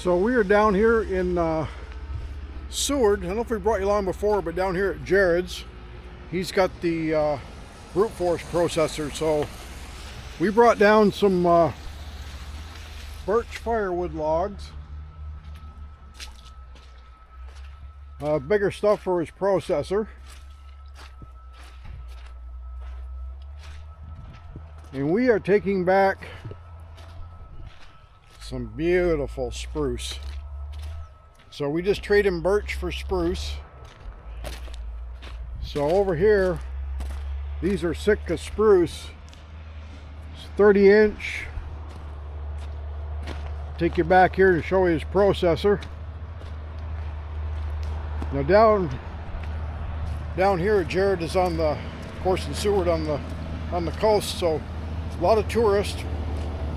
So we are down here in Seward. I don't know if we brought you along before, but down here at Jared's, he's got the brute force processor. So we brought down some birch firewood logs, bigger stuff for his processor, and we are taking back some beautiful spruce. So we just traded birch for spruce. So over here, these are Sitka Spruce. It's 30-inch. Take you back here to show you his processor. Now down here, Jared is on the, of course, in Seward on the coast. So a lot of tourists.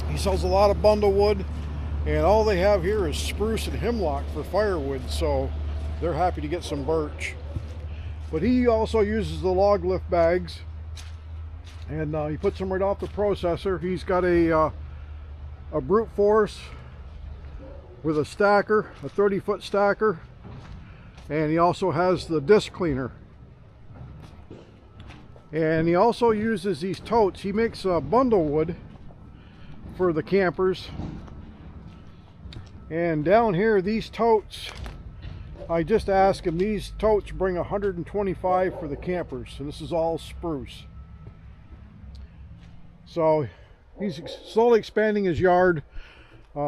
He sells a lot of bundle wood. And all they have here is spruce and hemlock for firewood, so they're happy to get some birch. But he also uses the log lift bags, and he puts them right off the processor. He's got a brute force with a stacker, a 30-foot stacker, and he also has the disc cleaner. And he also uses these totes. He makes bundle wood for the campers. And down here, these totes, I just asked him, these totes bring 125 for the campers, and this is all spruce. So he's slowly expanding his yard,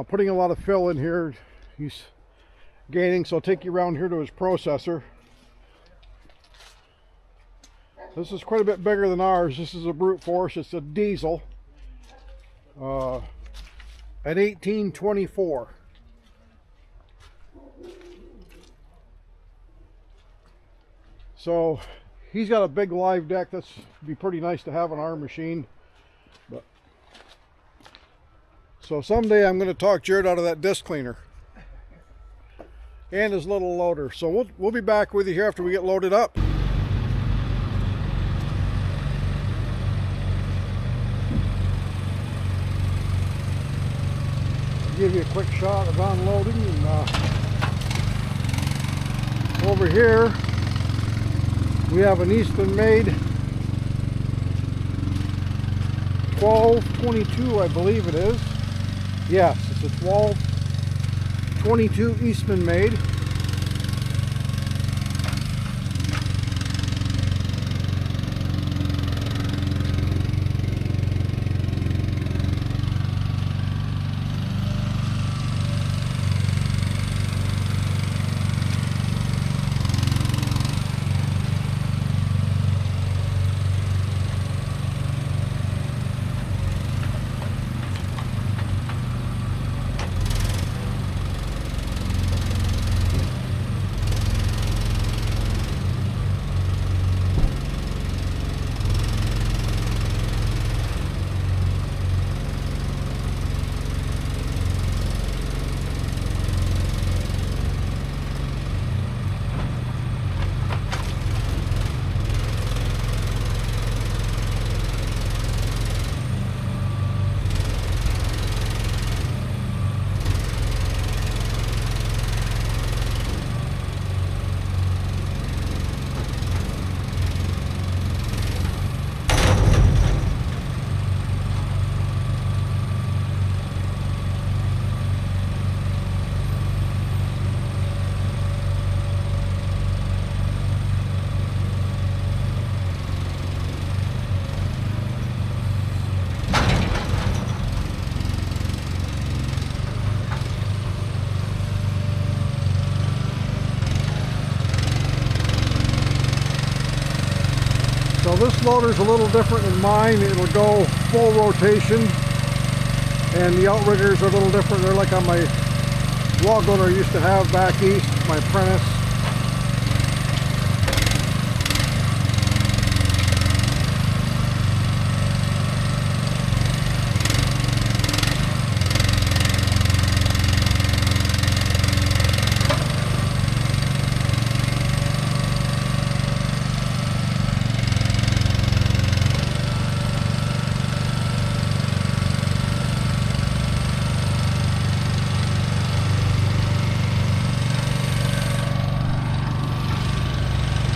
putting a lot of fill in here. He's gaining, so I'll take you around here to his processor. This is quite a bit bigger than ours. This is a brute force. It's a diesel at 1824. So he's got a big live deck. That's be pretty nice to have on our machine. But so someday I'm going to talk Jared out of that disc cleaner and his little loader. So we'll be back with you here after we get loaded up. Give you a quick shot of unloading, and over here we have an Eastman made 1222, I believe it is. Yes, it's a 1222 Eastman made. So this loader's a little different than mine. It'll go full rotation, and the outriggers are a little different. They're like on my log loader I used to have back east, my apprentice.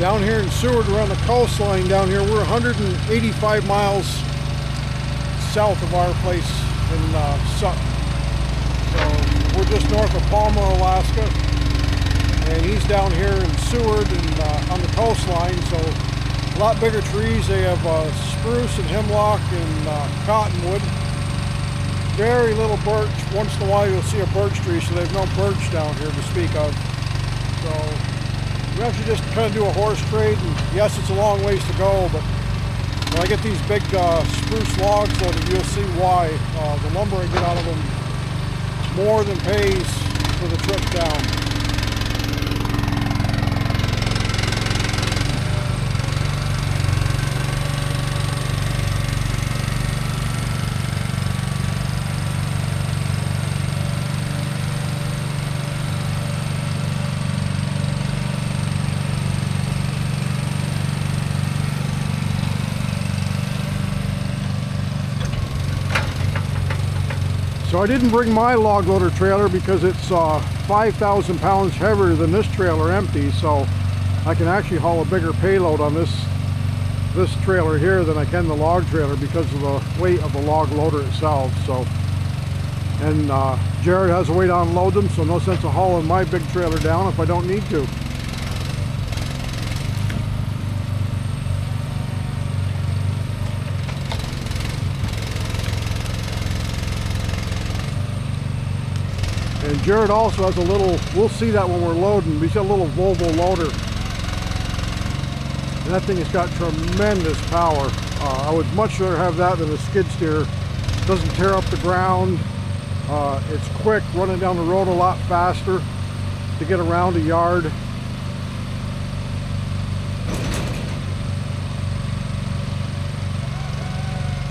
Down here in Seward, we're on the coastline down here. We're 185 miles south of our place in Sutton. So we're just north of Palmer, Alaska. And he's down here in Seward and on the coastline. So a lot bigger trees. They have spruce and hemlock and cottonwood. Very little birch. Once in a while you'll see a birch tree, so there's no birch down here to speak of. So we actually just kind of do a horse trade, and yes, it's a long ways to go, but when I get these big spruce logs loaded, you'll see why. The lumber I get out of them more than pays for the trip down. So I didn't bring my log loader trailer because it's 5,000 pounds heavier than this trailer empty, so I can actually haul a bigger payload on this trailer here than I can the log trailer because of the weight of the log loader itself. So, and Jared has a way to unload them, so no sense of hauling my big trailer down if I don't need to. And Jared also has a little, we'll see that when we're loading, he's got a little Volvo loader. And that thing has got tremendous power. I would much rather have that than a skid steer. It doesn't tear up the ground. It's quick, running down the road a lot faster to get around a yard.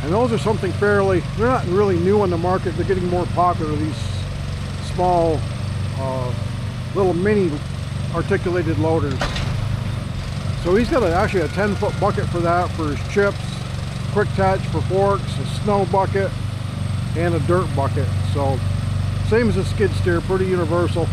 And those are something fairly, they're not really new on the market, they're getting more popular, these small little mini articulated loaders. So he's got actually a 10-foot bucket for that, for his chips, quick attach for forks, a snow bucket, and a dirt bucket. So same as a skid steer, pretty universal.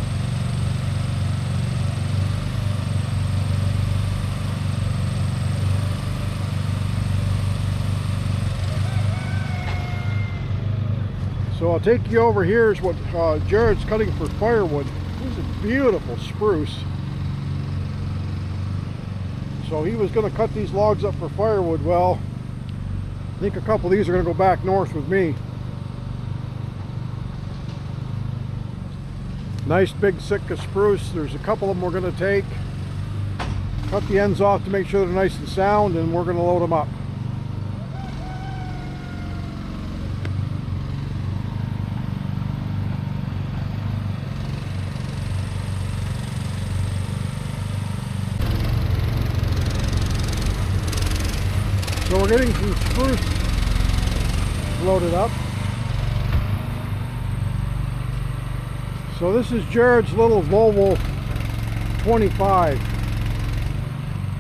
So I'll take you over here is what Jared's cutting for firewood. This is a beautiful spruce. So he was going to cut these logs up for firewood. Well, I think a couple of these are going to go back north with me. Nice big Sitka spruce. There's a couple of them we're going to take. Cut the ends off to make sure they're nice and sound, and we're going to load them up. So we're getting some spruce loaded up. So this is Jared's little Volvo 25.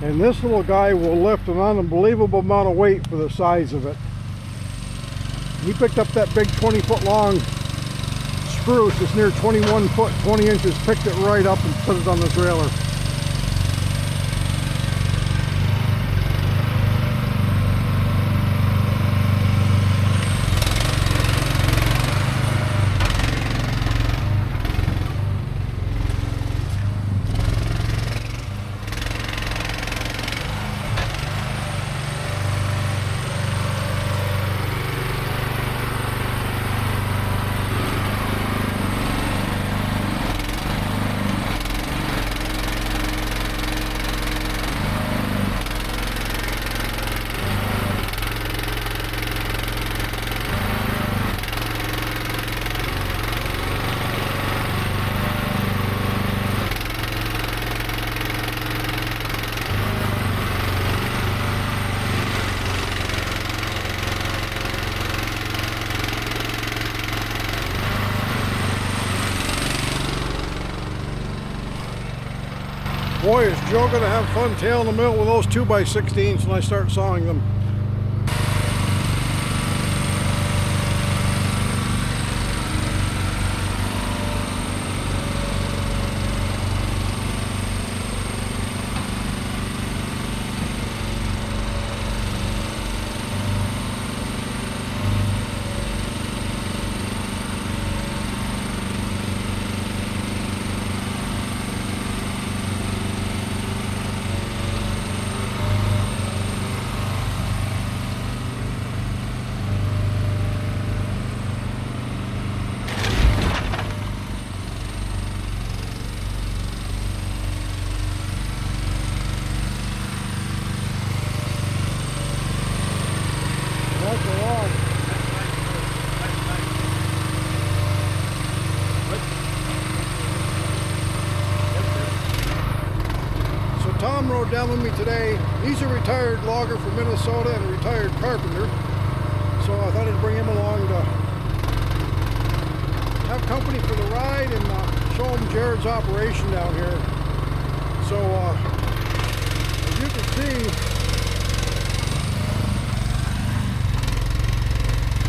And this little guy will lift an unbelievable amount of weight for the size of it. He picked up that big 20-foot long spruce. It's near 21 foot, 20 inches. Picked it right up and put it on the trailer. Boy, is Joe going to have fun tailing the mill with those 2x16s when I start sawing them. with the log. So Tom rode down with me today. He's a retired logger from Minnesota and a retired carpenter. So I thought I'd bring him along to have company for the ride and show him Jared's operation down here. So as you can see,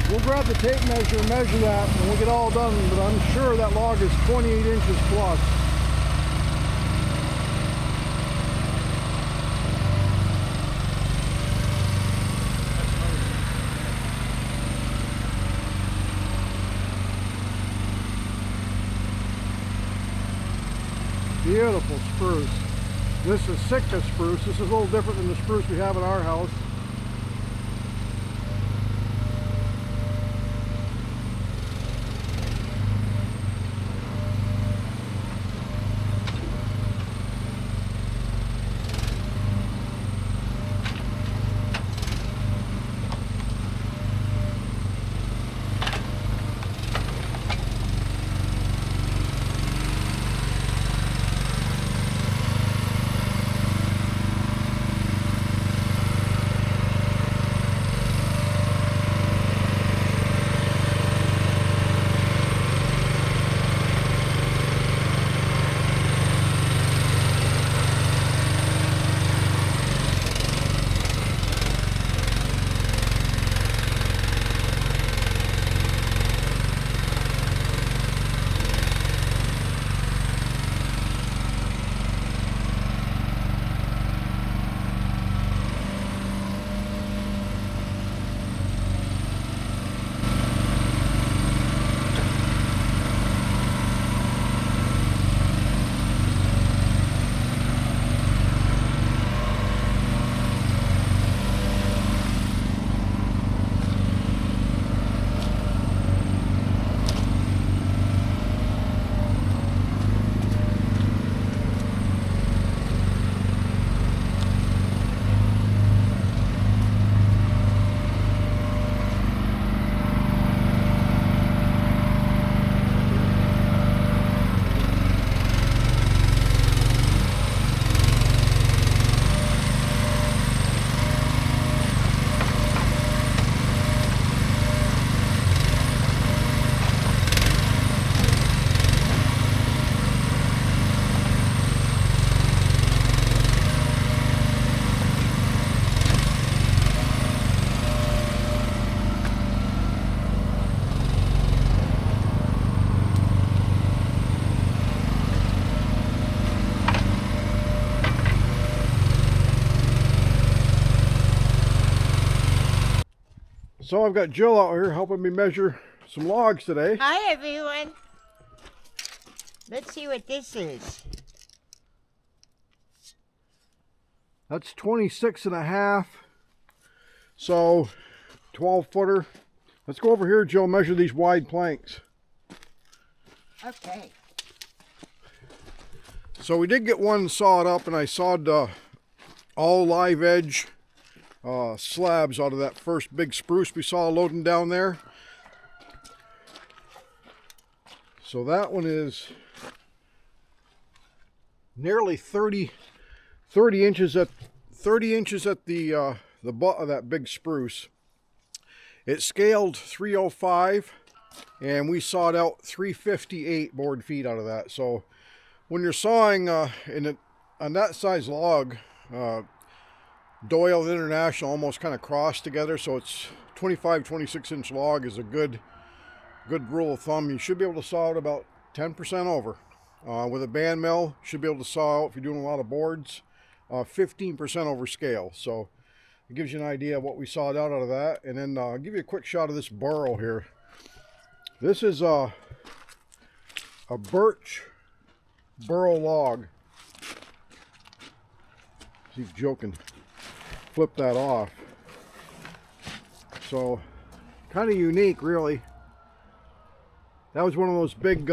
we'll grab the tape measure and measure that and we'll get all done, but I'm sure that log is 28 inches plus. Beautiful spruce. This is Sitka spruce. This is a little different than the spruce we have in our house. So I've got Jill out here helping me measure some logs today. Hi everyone. Let's see what this is. That's 26 and a half. So 12 footer. Let's go over here, Jill, measure these wide planks. Okay. So we did get one sawed up, and I sawed all live edge slabs out of that first big spruce we saw loading down there. So that one is nearly 30 inches at the butt of that big spruce. It scaled 305, and we sawed out 358 board feet out of that. So when you're sawing on that size log, Doyle International almost kind of crossed together, so it's 26 inch log is a good rule of thumb. You should be able to saw out about 10% over. With a band mill, you should be able to saw out, if you're doing a lot of boards, 15% over scale. So it gives you an idea of what we sawed out of that. And then I'll give you a quick shot of this burrow here. This is a birch burrow log. See if Joe can flip that off. So kind of unique, really. That was one of those big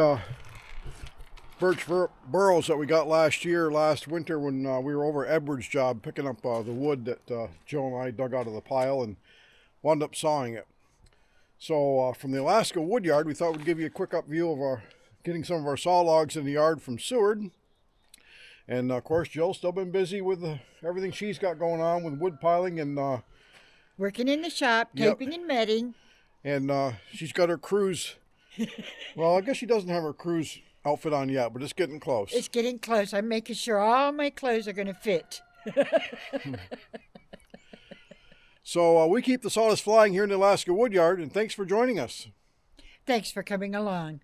birch burrows that we got last winter when we were over Edward's job picking up the wood that Joe and I dug out of the pile, and wound up sawing it. So from the Alaska WoodYard, we thought we'd give you a quick up view of getting some of our saw logs in the yard from Seward. And of course, Jill's still been busy with everything she's got going on with wood piling and working in the shop, Yep. taping and metting. And she's got her cruise. Well, I guess she doesn't have her cruise outfit on yet, but it's getting close. It's getting close. I'm making sure all my clothes are going to fit. So we keep the sawdust flying here in the Alaska WoodYard, and thanks for joining us. Thanks for coming along.